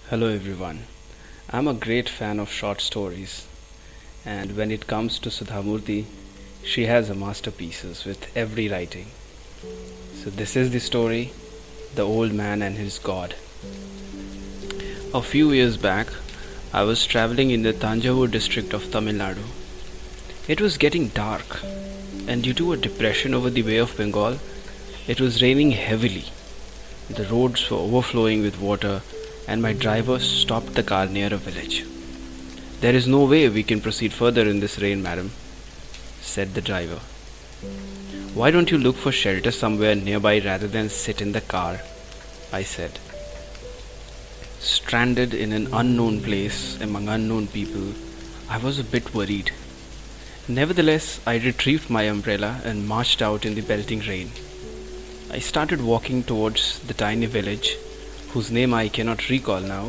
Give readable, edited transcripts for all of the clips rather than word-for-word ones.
Hello everyone. I'm a great fan of short stories, and when it comes to Sudha Murthy, she has a masterpieces with every writing. So this is the story, The Old Man and His God. A few years back, I was traveling in the Tanjavur district of Tamil Nadu. It was getting dark, and due to a depression over the Bay of Bengal, it was raining heavily. The roads were overflowing with water, and my driver stopped the car near a village. "There is no way we can proceed further in this rain, madam," said the driver. "Why don't you look for shelter somewhere nearby rather than sit in the car?" I said. Stranded in an unknown place among unknown people, I was a bit worried. Nevertheless, I retrieved my umbrella and marched out in the pelting rain. I started walking towards the tiny village, whose name I cannot recall now.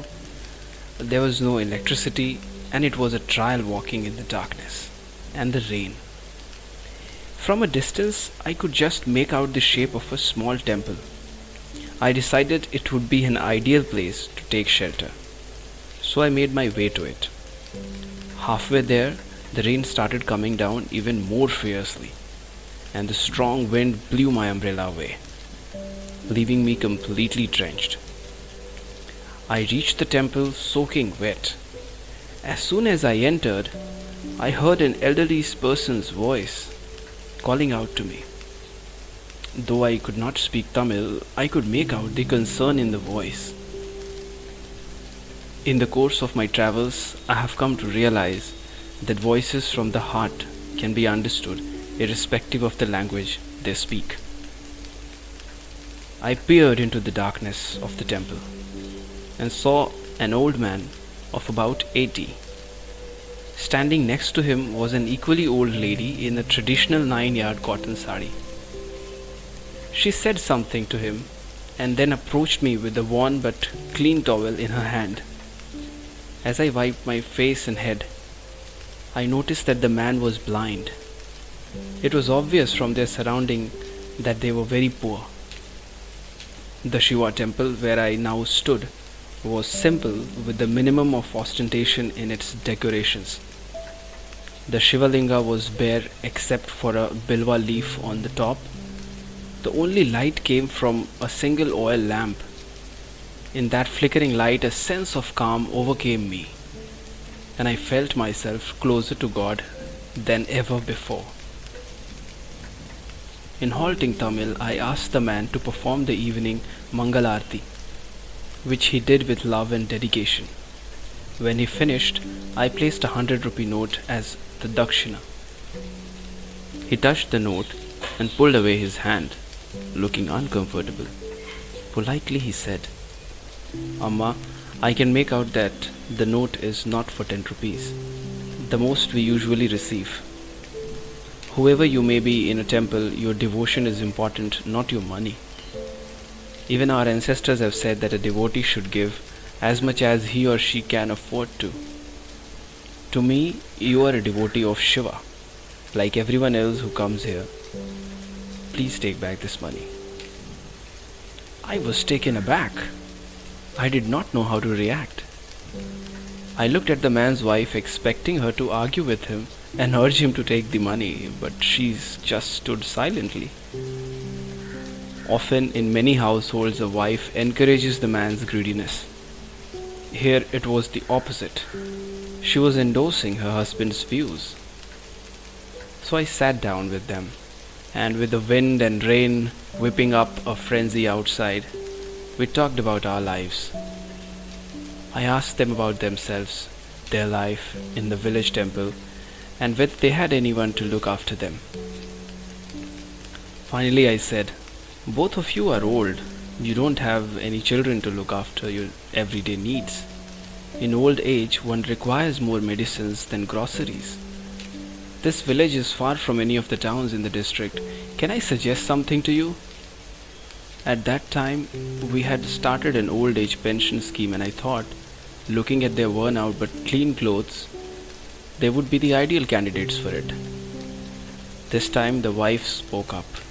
There was no electricity, and it was a trial walking in the darkness and the rain. From a distance, I could just make out the shape of a small temple. I decided it would be an ideal place to take shelter, so I made my way to it. Halfway there, the rain started coming down even more fiercely, and the strong wind blew my umbrella away, leaving me completely drenched. I reached the temple soaking wet. As soon as I entered, I heard an elderly person's voice calling out to me. Though I could not speak Tamil, I could make out the concern in the voice. In the course of my travels, I have come to realize that voices from the heart can be understood irrespective of the language they speak. I peered into the darkness of the temple and saw an old man of about 80. Standing next to him was an equally old lady in a traditional 9-yard cotton sari. She said something to him and then approached me with a worn but clean towel in her hand. As I wiped my face and head, I noticed that the man was blind. It was obvious from their surrounding that they were very poor. The Shiva temple where I now stood was simple with the minimum of ostentation in its decorations. The Shivalinga was bare except for a bilwa leaf on the top. The only light came from a single oil lamp. In that flickering light, a sense of calm overcame me, and I felt myself closer to God than ever before. In halting Tamil, I asked the man to perform the evening Mangalarti, which he did with love and dedication. When he finished, I placed a 100 rupee note as the dakshina. He touched the note and pulled away his hand, looking uncomfortable. Politely he said, "Amma, I can make out that the note is not for 10 rupees, the most we usually receive. Whoever you may be in a temple, your devotion is important, not your money. Even our ancestors have said that a devotee should give as much as he or she can afford to. To me, you are a devotee of Shiva, like everyone else who comes here. Please take back this money." I was taken aback. I did not know how to react. I looked at the man's wife, expecting her to argue with him and urge him to take the money, but she just stood silently. Often in many households, a wife encourages the man's greediness. Here it was the opposite. She was endorsing her husband's views. So I sat down with them, and with the wind and rain whipping up a frenzy outside, we talked about our lives. I asked them about themselves, their life in the village temple, and whether they had anyone to look after them. Finally I said, "Both of you are old. You don't have any children to look after your everyday needs. In old age, one requires more medicines than groceries. This village is far from any of the towns in the district. Can I suggest something to you?" At that time, we had started an old age pension scheme, and I thought, looking at their worn out but clean clothes, they would be the ideal candidates for it. This time the wife spoke up.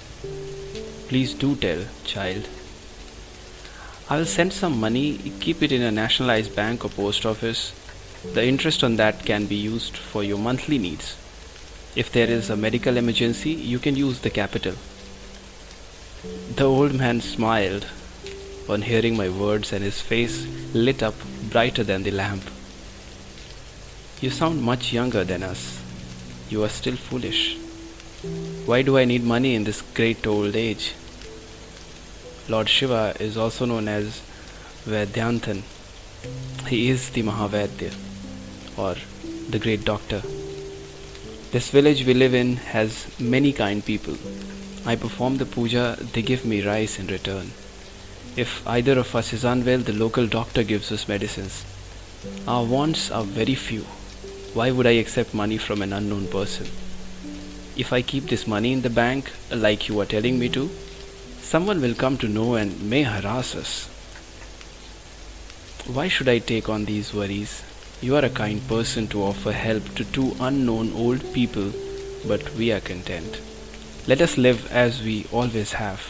"Please do tell, child." I will send some money, keep it in a nationalized bank or post office. The interest on that can be used for your monthly needs. If there is a medical emergency, you can use the capital. The old man smiled on hearing my words, and his face lit up brighter than the lamp. You sound much younger than us. You are still foolish. Why do I need money in this great old age? Lord Shiva is also known as Vaidyanathan. He is the Mahavaidya, or the great doctor. This village we live in has many kind people. I perform the puja, they give me rice in return. If either of us is unwell, the local doctor gives us medicines. Our wants are very few. Why would I accept money from an unknown person? If I keep this money in the bank, like you are telling me to, someone will come to know and may harass us. Why should I take on these worries? You are a kind person to offer help to two unknown old people, but we are content. Let us live as we always have.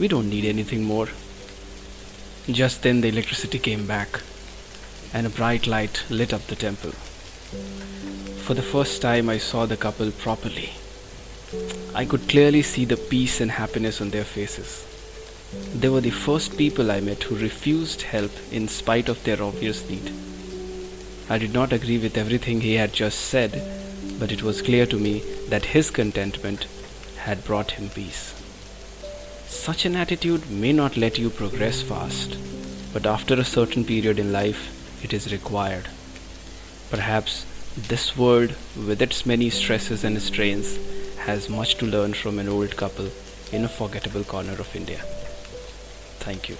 We don't need anything more. Just then the electricity came back, and a bright light lit up the temple. For the first time I saw the couple properly. I could clearly see the peace and happiness on their faces. They were the first people I met who refused help in spite of their obvious need. I did not agree with everything he had just said, but it was clear to me that his contentment had brought him peace. Such an attitude may not let you progress fast, but after a certain period in life, it is required. Perhaps this world, with its many stresses and strains, has much to learn from an old couple in a forgettable corner of India. Thank you.